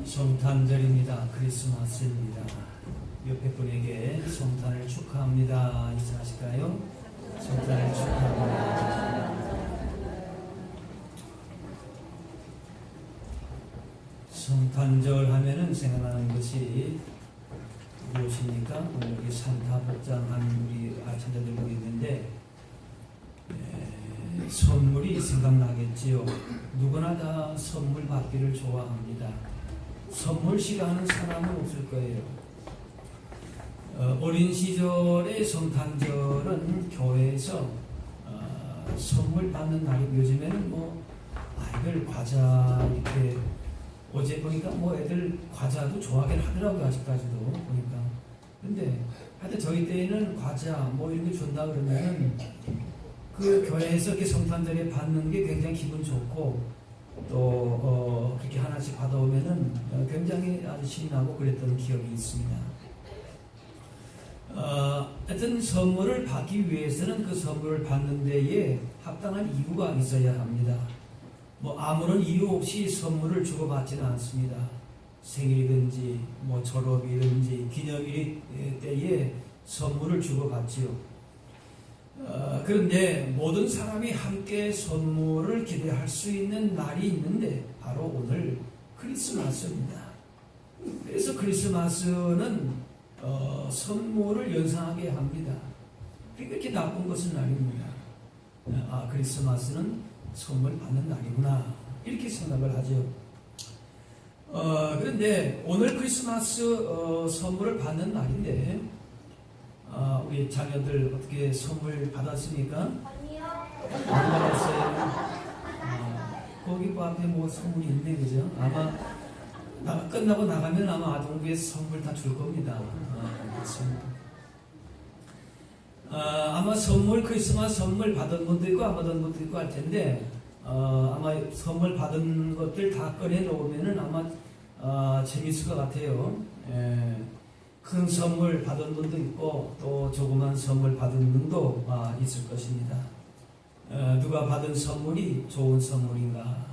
성탄절입니다. 크리스마스입니다. 옆에 분에게 성탄을 축하합니다. 인사하실까요? 성탄을 축하합니다. 성탄절 하면은 생각나는 것이 무엇입니까? 오늘 여기 산타 복장한 우리 아참자들 보고 있는데 선물이 생각나겠지요. 누구나 다 선물 받기를 좋아합니다. 선물 싫어하는 사람은 없을 거예요. 어린 시절의 성탄절은 교회에서 선물 받는 날이 요즘에는 아이들 과자 이렇게 어제 보니까 애들 과자도 좋아하긴 하더라고요. 아직까지도 보니까. 근데 하여튼 저희 때에는 과자 이런 게 준다 그러면은 그 교회에서 이렇게 성탄절에 받는 게 굉장히 기분 좋고 또 그렇게 하나씩 받아오면은 굉장히 아주 신나고 그랬던 기억이 있습니다. 하여튼 선물을 받기 위해서는 그 선물을 받는 데에 합당한 이유가 있어야 합니다. 아무런 이유 없이 선물을 주고받지는 않습니다. 생일이든지 졸업이든지 기념일 때에 선물을 주고받지요. 그런데 모든 사람이 함께 선물을 기대할 수 있는 날이 있는데 바로 오늘 크리스마스입니다. 그래서 크리스마스는 선물을 연상하게 합니다. 그렇게 나쁜 것은 아닙니다. 크리스마스는 선물 받는 날이구나 이렇게 생각을 하죠. 그런데 오늘 크리스마스 선물을 받는 날인데 우리 자녀들 어떻게 선물 받았습니까? 아니요. 안 받았어요. 거기 앞에 선물이 있네, 그죠? 아마 끝나고 나가면 아마 아동부에서 선물 다 줄 겁니다. 그렇습니다. 아마 크리스마스 선물 받은 분도 있고 안 받은 분도 있고 할 텐데 아마 선물 받은 것들 다 꺼내 놓으면은 아마 재밌을 것 같아요. 큰 선물 받은 분도 있고 또 조그만 선물 받은 분도 있을 것입니다. 누가 받은 선물이 좋은 선물인가?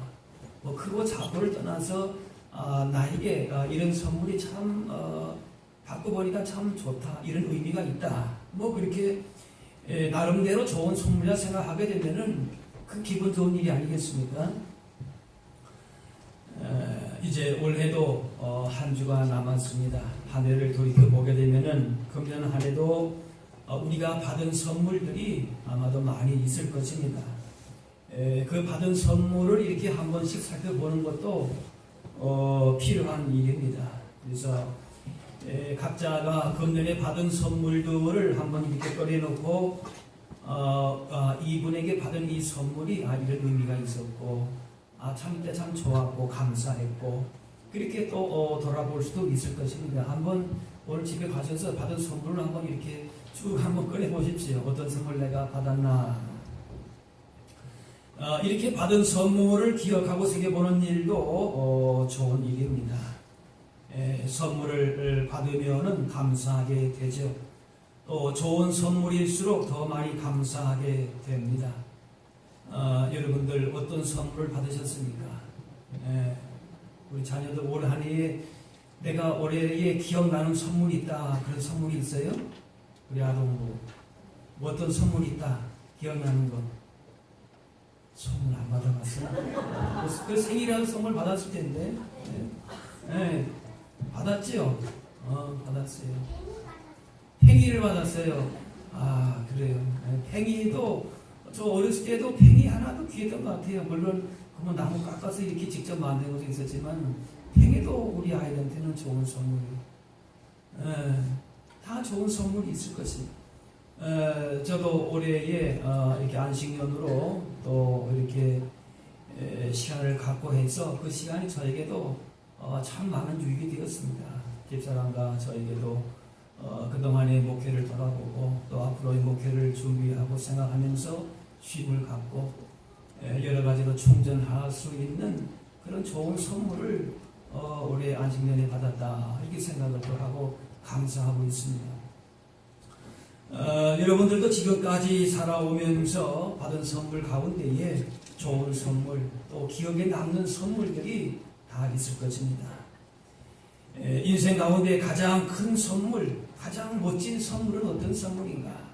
크고 작고를 떠나서 나에게 이런 선물이 참 받고 보니까 참 좋다, 이런 의미가 있다. 그렇게 나름대로 좋은 선물이라 생각하게 되면은 그 기분 좋은 일이 아니겠습니까? 이제 올해도 한 주가 남았습니다. 한 해를 돌이켜보게 되면은 금년 한 해도 우리가 받은 선물들이 아마도 많이 있을 것입니다. 그 받은 선물을 이렇게 한 번씩 살펴보는 것도 필요한 일입니다. 그래서 각자가 금년에 받은 선물들을 한번 이렇게 꺼내놓고 이분에게 받은 이 선물이 이런 의미가 있었고 이때 참 좋았고 감사했고 그렇게 또 돌아볼 수도 있을 것입니다. 한번 오늘 집에 가셔서 받은 선물을 한번 이렇게 쭉 한번 꺼내보십시오. 어떤 선물 내가 받았나. 이렇게 받은 선물을 기억하고 새겨보는 일도 좋은 일입니다. 선물을 받으면은 감사하게 되죠. 또 좋은 선물일수록 더 많이 감사하게 됩니다. 여러분들 어떤 선물을 받으셨습니까? 우리 자녀들 올 한 해에 내가 올해에 기억나는 선물이 있다, 그런 선물이 있어요? 우리 아동부 어떤 선물이 있다 기억나는 거? 선물 안 받아봤어요? 그 생일이라는 선물 받았을 텐데. 받았지요? 받았어요. 팽이를 받았어요. 그래요. 팽이도 저 어렸을 때도 팽이 하나도 귀했던 것 같아요. 물론 나무 깎아서 이렇게 직접 만든 것도 있었지만 팽이도 우리 아이들한테는 좋은 선물이에요. 다 좋은 선물이 있을 것입니다. 저도 올해에 이렇게 안식년으로 또 이렇게 시간을 갖고 해서 그 시간이 저에게도 참 많은 유익이 되었습니다. 집사람과 저에게도 그동안의 목회를 돌아보고 또 앞으로의 목회를 준비하고 생각하면서 쉼을 갖고 여러 가지로 충전할 수 있는 그런 좋은 선물을 올해 안식년에 받았다 이렇게 생각을 또 하고 감사하고 있습니다. 여러분들도 지금까지 살아오면서 받은 선물 가운데에 좋은 선물 또 기억에 남는 선물들이 다 있을 것입니다. 인생 가운데 가장 큰 선물, 가장 멋진 선물은 어떤 선물인가?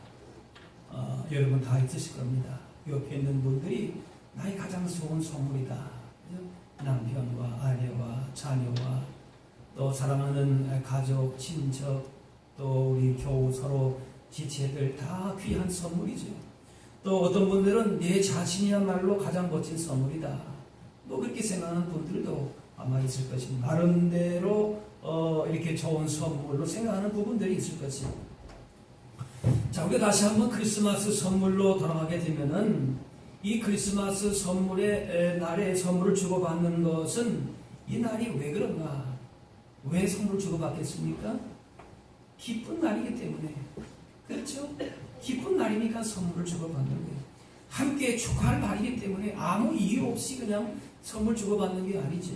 여러분 다 있으실 겁니다. 옆에 있는 분들이 나의 가장 좋은 선물이다. 남편과 아내와 자녀와 또 사랑하는 가족, 친척, 또 우리 교우 서로 지체들 다 귀한 선물이죠. 또 어떤 분들은 내 자신이야말로 가장 멋진 선물이다. 뭐 그렇게 생각하는 분들도 아마 있을 것입니다. 나름대로 이렇게 좋은 선물로 생각하는 부분들이 있을 것입니다. 자, 우리가 다시 한번 크리스마스 선물로 돌아가게 되면은 이 크리스마스 선물의 날에 선물을 주고받는 것은 이 날이 왜 그런가? 왜 선물을 주고받겠습니까? 기쁜 날이기 때문에. 그렇죠? 기쁜 날이니까 선물을 주고받는 거예요. 함께 축하할 날이기 때문에 아무 이유 없이 그냥 선물 주고받는 게 아니죠.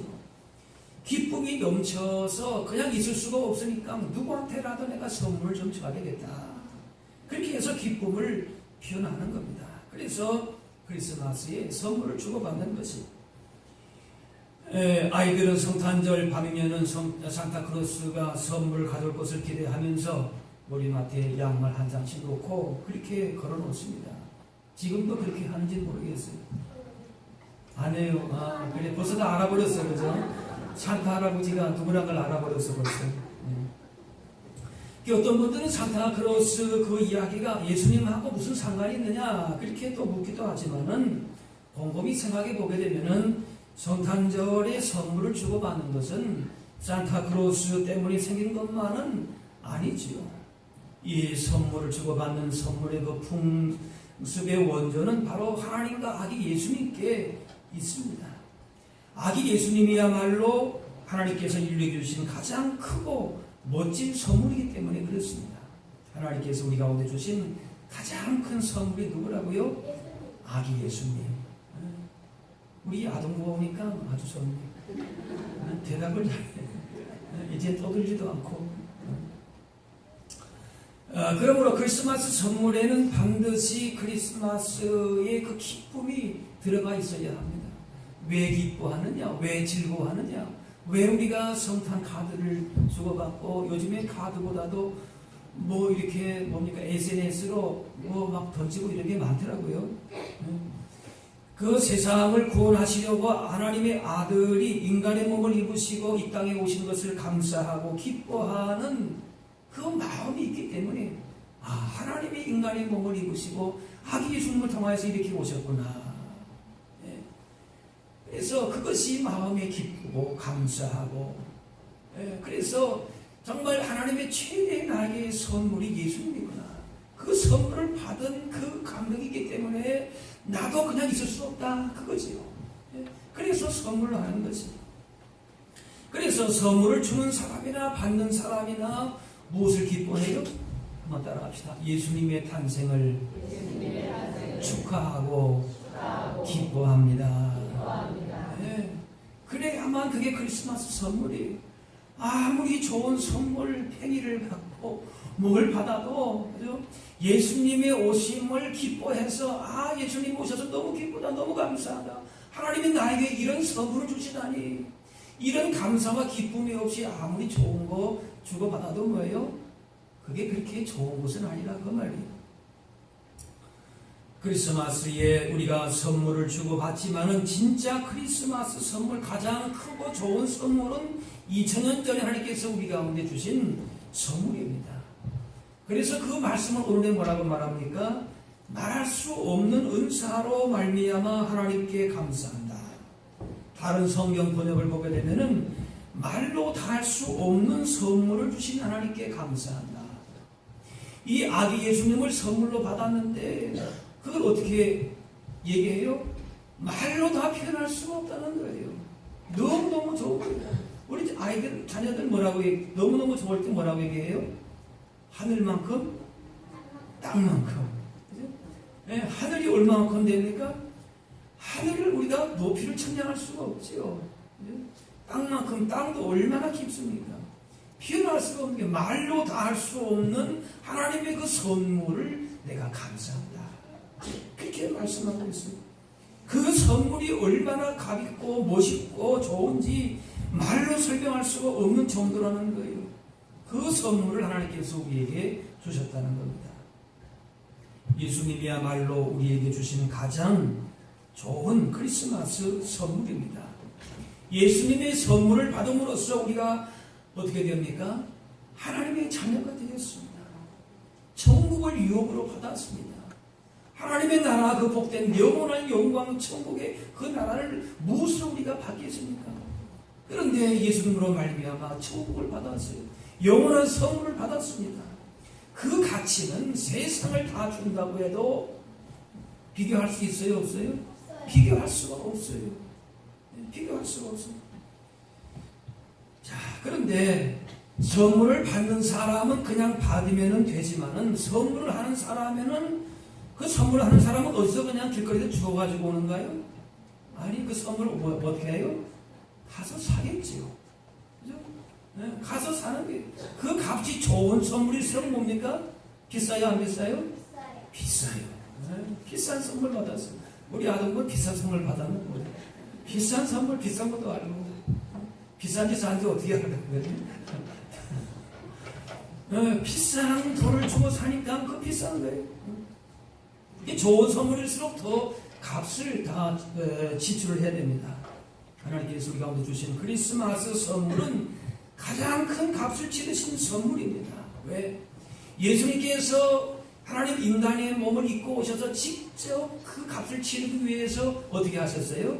기쁨이 넘쳐서 그냥 있을 수가 없으니까 누구한테라도 내가 선물을 좀 줘야 되겠다. 그렇게 해서 기쁨을 표현하는 겁니다. 그래서 크리스마스에 선물을 주고받는 것이 아이들은 성탄절 밤이면은 산타크로스가 선물을 가져올 것을 기대하면서 머리맡에 양말 한 장씩 놓고 그렇게 걸어놓습니다. 지금도 그렇게 하는지 모르겠어요. 안 해요. 그래 벌써 다 알아버렸어요. 그죠? 산타 할아버지가 누구란 걸 알아버렸어 벌써. 어떤 분들은 산타크로스 그 이야기가 예수님하고 무슨 상관이 있느냐 그렇게 또 묻기도 하지만은 곰곰이 생각해 보게 되면은 성탄절에 선물을 주고받는 것은 산타크로스 때문에 생긴 것만은 아니지요. 이 선물을 주고받는 선물의 그 풍습의 원조는 바로 하나님과 아기 예수님께 있습니다. 아기 예수님이야말로 하나님께서 인류에 주신 가장 크고 멋진 선물이기 때문에 그렇습니다. 하나님께서 우리 가운데 주신 가장 큰 선물이 누구라고요? 아기 예수님. 우리 아동부 오니까 아주 좋네. 대답을 잘해. 이제 떠들지도 않고. 그러므로 크리스마스 선물에는 반드시 크리스마스의 그 기쁨이 들어가 있어야 합니다. 왜 기뻐하느냐? 왜 즐거워하느냐? 왜 우리가 성탄 카드를 주고받고 요즘에 카드보다도 뭐 이렇게 뭡니까 SNS로 뭐 막 던지고 이런 게 많더라고요. 그 세상을 구원하시려고 하나님의 아들이 인간의 몸을 입으시고 이 땅에 오신 것을 감사하고 기뻐하는 그 마음이 있기 때문에 하나님이 인간의 몸을 입으시고 아기 예수님을 통하여서 이렇게 오셨구나. 그래서 그것이 마음이 기쁘고 감사하고 그래서 정말 하나님의 최대의 나에게 선물이 예수님이구나. 그 선물을 받은 그 감격이기 때문에 나도 그냥 있을 수 없다. 그거지요. 그래서 선물을 하는 거지. 그래서 선물을 주는 사람이나 받는 사람이나 무엇을 기뻐해요? 한번 따라갑시다. 예수님의 탄생을 축하하고 기뻐합니다. 그래야만 그게 크리스마스 선물이에요. 아무리 좋은 선물 팽이를 받고 뭘 받아도 그죠? 예수님의 오심을 기뻐해서 예수님 오셔서 너무 기쁘다, 너무 감사하다. 하나님이 나에게 이런 선물을 주시다니. 이런 감사와 기쁨이 없이 아무리 좋은 거 주고받아도 뭐예요? 그게 그렇게 좋은 것은 아니라 그 말이에요. 크리스마스에 우리가 선물을 주고받지만은 진짜 크리스마스 선물 가장 크고 좋은 선물은 2000년 전에 하나님께서 우리 가운데 주신 선물입니다. 그래서 그 말씀을 오늘 뭐라고 말합니까? 말할 수 없는 은사로 말미암아 하나님께 감사한다. 다른 성경 번역을 보게 되면은 말로 다 할 수 없는 선물을 주신 하나님께 감사한다. 이 아기 예수님을 선물로 받았는데 그걸 어떻게 얘기해요? 말로 다 표현할 수가 없다는 거예요. 너무너무 좋은 거예요. 우리 아이들, 자녀들 뭐라고 얘기해요? 너무너무 좋을 때 뭐라고 얘기해요? 하늘만큼, 땅만큼. 네, 하늘이 얼마만큼 됩니까? 하늘을 우리가 높이를 측량할 수가 없지요. 땅만큼, 땅도 얼마나 깊습니까? 표현할 수가 없는 게 말로 다 할 수 없는 하나님의 그 선물을 내가 감사한다. 그렇게 말씀하고 있습니다. 그 선물이 얼마나 값있고 멋있고 좋은지 말로 설명할 수가 없는 정도라는 거예요. 그 선물을 하나님께서 우리에게 주셨다는 겁니다. 예수님이야말로 우리에게 주신 가장 좋은 크리스마스 선물입니다. 예수님의 선물을 받음으로써 우리가 어떻게 됩니까? 하나님의 자녀가 되었습니다. 천국을 유업으로 받았습니다. 하나님의 나라, 그 복된 영원한 영광 천국의 그 나라를 무엇으로 우리가 받겠습니까? 그런데 예수님으로 말미암아 천국을 받았어요. 영원한 선물을 받았습니다. 그 가치는 세상을 다 준다고 해도 비교할 수 있어요? 없어요? 비교할 수가 없어요. 비교할 수가 없어요. 자, 그런데 선물을 받는 사람은 그냥 받으면 되지만은 선물을 하는 사람에는 그 선물을 하는 사람은 어디서 그냥 길거리에 주워가지고 오는가요? 아니, 그 선물을 어떻게 해요? 가서 사겠지요. 그죠? 네, 가서 사는 게 그 값이 좋은 선물일수록 뭡니까? 비싸요, 안 비싸요? 비싸요. 네, 비싼 선물 받았어요. 우리 아동은 비싼 선물 받았는 거예요. 비싼 선물, 비싼 것도 알고 비싼지 싼지 어떻게 알아요? 네, 비싼 돈을 주고 사니까 그 비싼 거예요. 좋은 선물일수록 더 값을 다 지출을 해야 됩니다. 하나님께서 우리 가운데 주신 크리스마스 선물은 가장 큰 값을 치르신 선물입니다. 왜? 예수님께서 하나님 인간의 몸을 입고 오셔서 직접 그 값을 치르기 위해서 어떻게 하셨어요?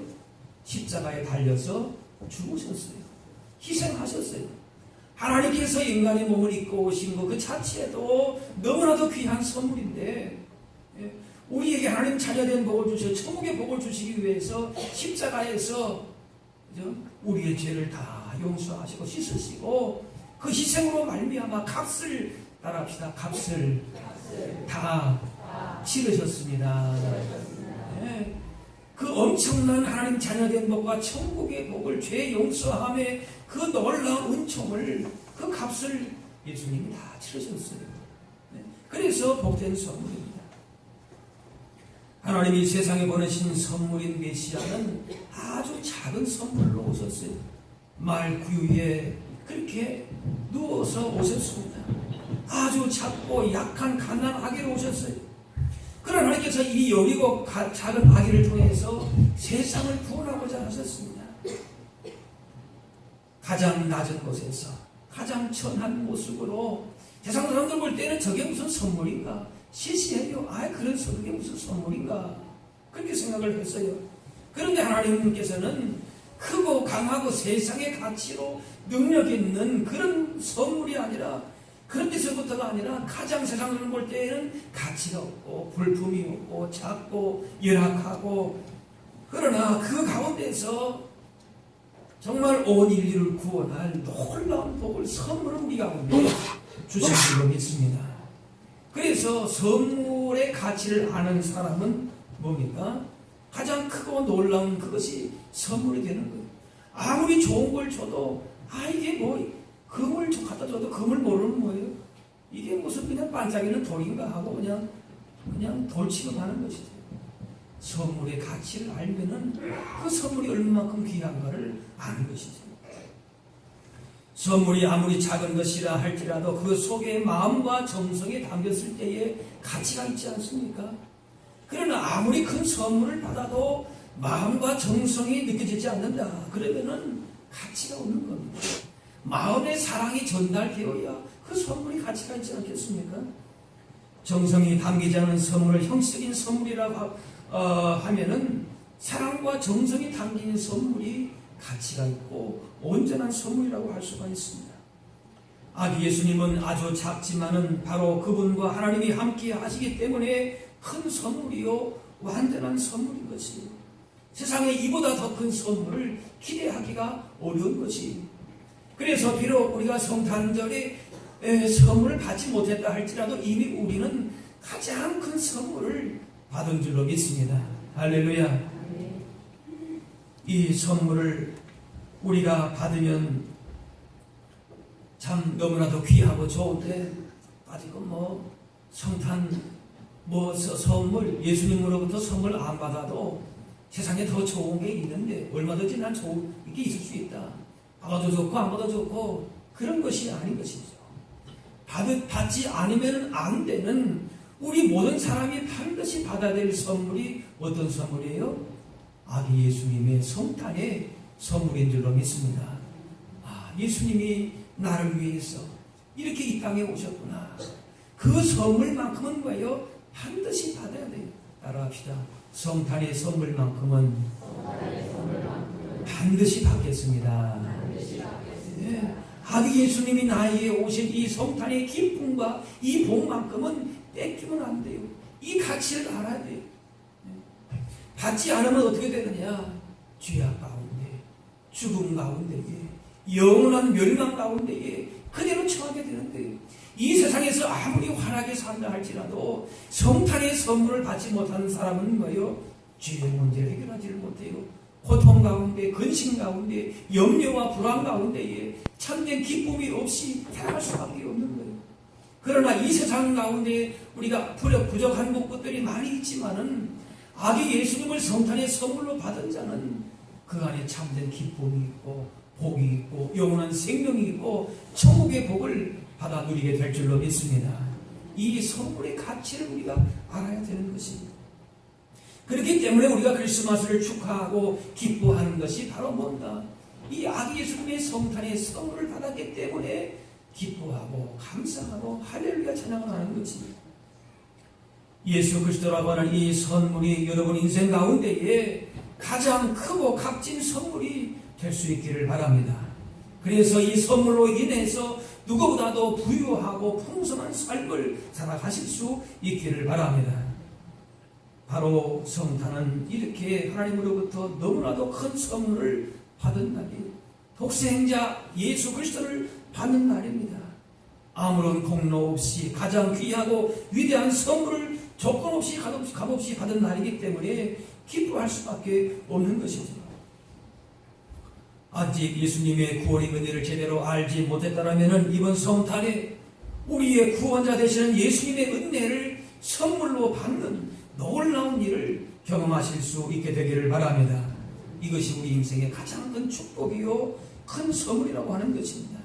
십자가에 달려서 죽으셨어요. 희생하셨어요. 하나님께서 인간의 몸을 입고 오신 것 그 자체도 너무나도 귀한 선물인데 우리에게 하나님 자녀된 복을 주셔 천국의 복을 주시기 위해서 십자가에서 우리의 죄를 다 용서하시고 씻으시고 그 희생으로 말미암아 값을 따라합시다. 값을 다 치르셨습니다. 네. 그 엄청난 하나님 자녀된 복과 천국의 복을 죄 용서함의 그 놀라운 은총을 그 값을 예수님이 다 치르셨어요. 네. 그래서 복된 선물입니다. 하나님이 세상에 보내신 선물인 메시아는 아주 작은 선물로 오셨어요. 말 구유에 그렇게 누워서 오셨습니다. 아주 작고 약한 갓난 아기로 오셨어요. 그러나 하나님께서 이 여리고 작은 아기를 통해서 세상을 구원하고자 하셨습니다. 가장 낮은 곳에서 가장 천한 모습으로 세상 사람들 볼 때는 저게 무슨 선물인가? 시시해요. 그런 그게 무슨 선물인가? 그렇게 생각을 했어요. 그런데 하나님께서는 크고 강하고 세상의 가치로 능력 있는 그런 선물이 아니라 그런 데서부터가 아니라 가장 세상을 볼 때에는 가치가 없고 볼품이 없고 작고 열악하고 그러나 그 가운데서 정말 온 인류를 구원할 놀라운 복을 선물을 우리 가운데 주신 줄로 믿습니다. 그래서 선물의 가치를 아는 사람은 뭡니까? 가장 크고 놀라운 그것이 선물이 되는 거예요. 아무리 좋은 걸 줘도 이게 뭐 금을 갖다 줘도 금을 모르는 거예요. 이게 무슨 그냥 반짝이는 돌인가 하고 그냥 돌 취급하는 것이죠. 선물의 가치를 알면은 그 선물이 얼마만큼 귀한가를 아는 것이죠. 선물이 아무리 작은 것이라 할지라도 그 속에 마음과 정성이 담겼을 때에 가치가 있지 않습니까? 그러나 아무리 큰 선물을 받아도 마음과 정성이 느껴지지 않는다. 그러면은 가치가 없는 겁니다. 마음의 사랑이 전달되어야 그 선물이 가치가 있지 않겠습니까? 정성이 담기지 않은 선물을 형식적인 선물이라고 하면은 사랑과 정성이 담긴 선물이 가치가 있고 온전한 선물이라고 할 수가 있습니다. 아기 예수님은 아주 작지만은 바로 그분과 하나님이 함께 하시기 때문에 큰 선물이요 완전한 선물인 것이 세상에 이보다 더 큰 선물을 기대하기가 어려운 것이 그래서 비록 우리가 성탄절에 선물을 받지 못했다 할지라도 이미 우리는 가장 큰 선물을 받은 줄로 믿습니다. 할렐루야. 이 선물을 우리가 받으면 참 너무나도 귀하고 좋은데 아직은 성탄 선물 예수님으로부터 선물 안 받아도 세상에 더 좋은 게 있는데 얼마든지 난 좋은 게 있을 수 있다. 받아도 좋고 안 받아도 좋고 그런 것이 아닌 것이죠. 받지 않으면 안 되는 우리 모든 사람이 반드시 받아야 될 선물이 어떤 선물이에요? 아기 예수님의 성탄의 선물인 줄로 믿습니다. 예수님이 나를 위해서 이렇게 이 땅에 오셨구나. 그 선물만큼은 뭐예요? 반드시 받아야 돼요. 따라합시다. 성탄의 선물만큼은 반드시 받겠습니다. 네. 아기 예수님이 나에게 오신 이 성탄의 기쁨과 이 복만큼은 뺏기면 안 돼요. 이 가치를 알아야 돼요. 받지 않으면 어떻게 되느냐? 죄악 가운데, 죽음 가운데에, 영원한 멸망 가운데에 그대로 처하게 되는데, 이 세상에서 아무리 환하게 산다 할지라도 성탄의 선물을 받지 못하는 사람은 뭐예요? 죄의 문제를 해결하지를 못해요. 고통 가운데, 근심 가운데, 염려와 불안 가운데에 참된 기쁨이 없이 살아갈 수밖에 없는 거예요. 그러나 이 세상 가운데 우리가 부족한 것들이 많이 있지만은 아기 예수님을 성탄의 선물로 받은 자는 그 안에 참된 기쁨이 있고 복이 있고 영원한 생명이 있고 천국의 복을 받아 누리게 될 줄로 믿습니다. 이 선물의 가치를 우리가 알아야 되는 것입니다. 그렇기 때문에 우리가 크리스마스를 축하하고 기뻐하는 것이 바로 뭔가 이 아기 예수님의 성탄의 선물을 받았기 때문에 기뻐하고 감사하고 할렐루야 찬양을 하는 것입니다. 예수 그리스도라고 하는 이 선물이 여러분 인생 가운데에 가장 크고 값진 선물이 될 수 있기를 바랍니다. 그래서 이 선물로 인해서 누구보다도 부유하고 풍성한 삶을 살아가실 수 있기를 바랍니다. 바로 성탄은 이렇게 하나님으로부터 너무나도 큰 선물을 받은 날이에요. 독생자 예수 그리스도를 받는 날입니다. 아무런 공로 없이 가장 귀하고 위대한 선물을 조건 없이 값없이 받은 날이기 때문에 기뻐할 수밖에 없는 것이죠. 아직 예수님의 구원의 은혜를 제대로 알지 못했다면 이번 성탄에 우리의 구원자 되시는 예수님의 은혜를 선물로 받는 놀라운 일을 경험하실 수 있게 되기를 바랍니다. 이것이 우리 인생의 가장 큰 축복이요 큰 선물이라고 하는 것입니다.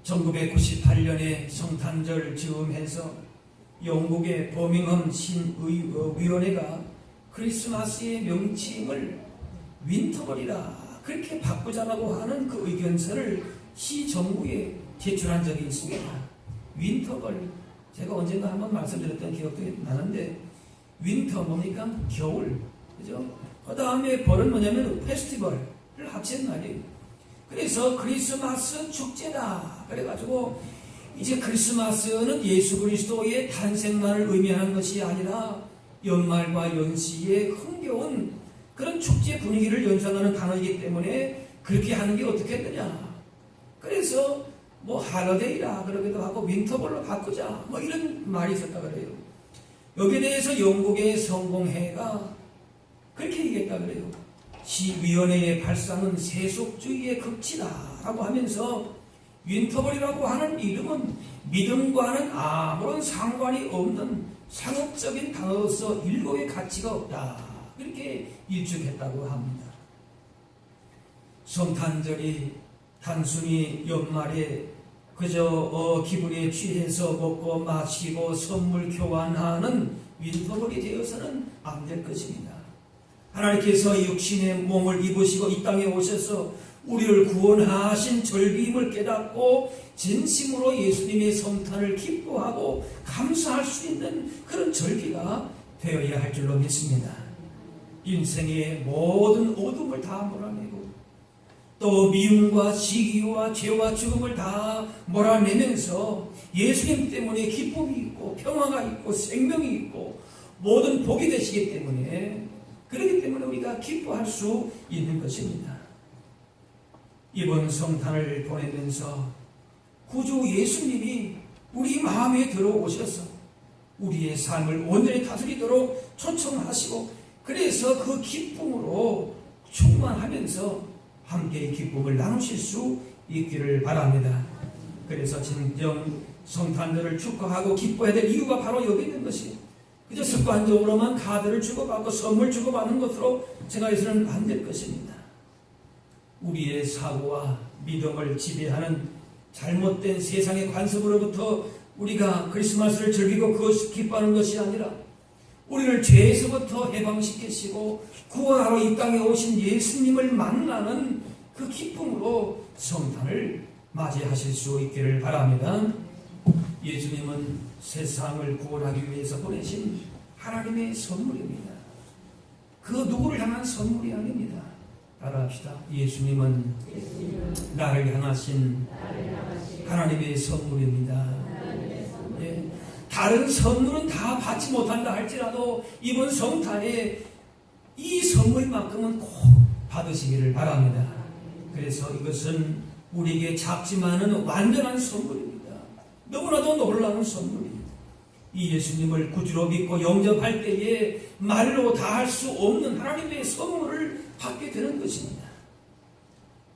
1998년에 성탄절 즈음해서 영국의 버밍엄 신의위원회가 크리스마스의 명칭을 윈터벌이라 그렇게 바꾸자라고 하는 그 의견서를 시정부에 제출한 적이 있습니다. 윈터벌, 제가 언젠가 한번 말씀드렸던 기억도 나는데 윈터 뭡니까? 겨울, 그죠? 그 다음에 벌은 뭐냐면 페스티벌을 합친 말이에요. 그래서 크리스마스 축제다 그래가지고 이제 크리스마스는 예수 그리스도의 탄생만을 의미하는 것이 아니라 연말과 연시의 흥겨운 그런 축제 분위기를 연상하는 단어이기 때문에 그렇게 하는 게 어떻게 했느냐. 그래서 뭐 할러데이라 그러기도 하고 윈터벌로 바꾸자 뭐 이런 말이 있었다 그래요. 여기에 대해서 영국의 성공회가 그렇게 얘기했다 그래요. 시위원회의 발상은 세속주의의 극치다라고 하면서 윈터벌이라고 하는 이름은 믿음과는 아무런 상관이 없는 상업적인 단어로서 일고의 가치가 없다. 이렇게 일축했다고 합니다. 성탄절이 단순히 연말에 그저 기분에 취해서 먹고 마시고 선물 교환하는 윈터벌이 되어서는 안 될 것입니다. 하나님께서 육신의 몸을 입으시고 이 땅에 오셔서 우리를 구원하신 절기임을 깨닫고 진심으로 예수님의 성탄을 기뻐하고 감사할 수 있는 그런 절기가 되어야 할 줄로 믿습니다. 인생의 모든 어둠을 다 몰아내고 또 미움과 시기와 죄와 죽음을 다 몰아내면서 예수님 때문에 기쁨이 있고 평화가 있고 생명이 있고 모든 복이 되시기 때문에 그렇기 때문에 우리가 기뻐할 수 있는 것입니다. 이번 성탄을 보내면서 구주 예수님이 우리 마음에 들어오셔서 우리의 삶을 온전히 다스리도록 초청하시고 그래서 그 기쁨으로 충만하면서 함께 기쁨을 나누실 수 있기를 바랍니다. 그래서 진정 성탄절을 축하하고 기뻐해야 될 이유가 바로 여기 있는 것이 그저 습관적으로만 카드를 주고받고 선물 주고받는 것으로 생각해서는 안 될 것입니다. 우리의 사고와 믿음을 지배하는 잘못된 세상의 관습으로부터 우리가 크리스마스를 즐기고 그것을 기뻐하는 것이 아니라 우리를 죄에서부터 해방시키시고 구원하러 이 땅에 오신 예수님을 만나는 그 기쁨으로 성탄을 맞이하실 수 있기를 바랍니다. 예수님은 세상을 구원하기 위해서 보내신 하나님의 선물입니다. 그 누구를 향한 선물이 아닙니다. 따라합시다. 예수님은 나를 향하신 하나님의 선물입니다. 예. 다른 선물은 다 받지 못한다 할지라도 이번 성탄에 이 선물만큼은 꼭 받으시기를 바랍니다. 그래서 이것은 우리에게 작지만은 완전한 선물입니다. 너무나도 놀라운 선물입니다. 이 예수님을 구주로 믿고 영접할 때에 말로 다 할 수 없는 하나님의 선물을 받게 되는 것입니다.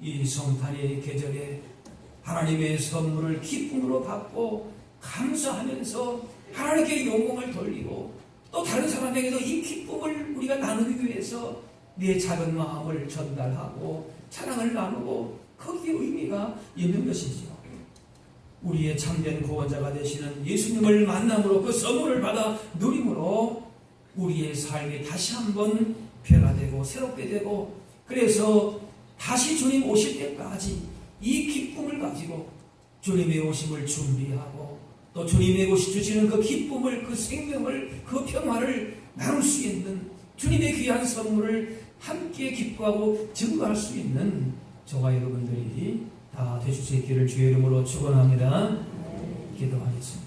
이 성탄의 계절에 하나님의 선물을 기쁨으로 받고 감사하면서 하나님께 영광을 돌리고 또 다른 사람에게도 이 기쁨을 우리가 나누기 위해서 내 작은 마음을 전달하고 사랑을 나누고 거기에 의미가 있는 것이죠. 우리의 참된 구원자가 되시는 예수님을 만남으로 그 선물을 받아 누림으로 우리의 삶이 다시 한번 변화되고 새롭게 되고 그래서 다시 주님 오실 때까지 이 기쁨을 가지고 주님의 오심을 준비하고 또 주님의 오시 주시는 그 기쁨을 그 생명을 그 평화를 나눌 수 있는 주님의 귀한 선물을 함께 기뻐하고 증거할 수 있는 저와 여러분들이 다 되실 수 있기를 주의 이름으로 축원합니다. 기도하겠습니다.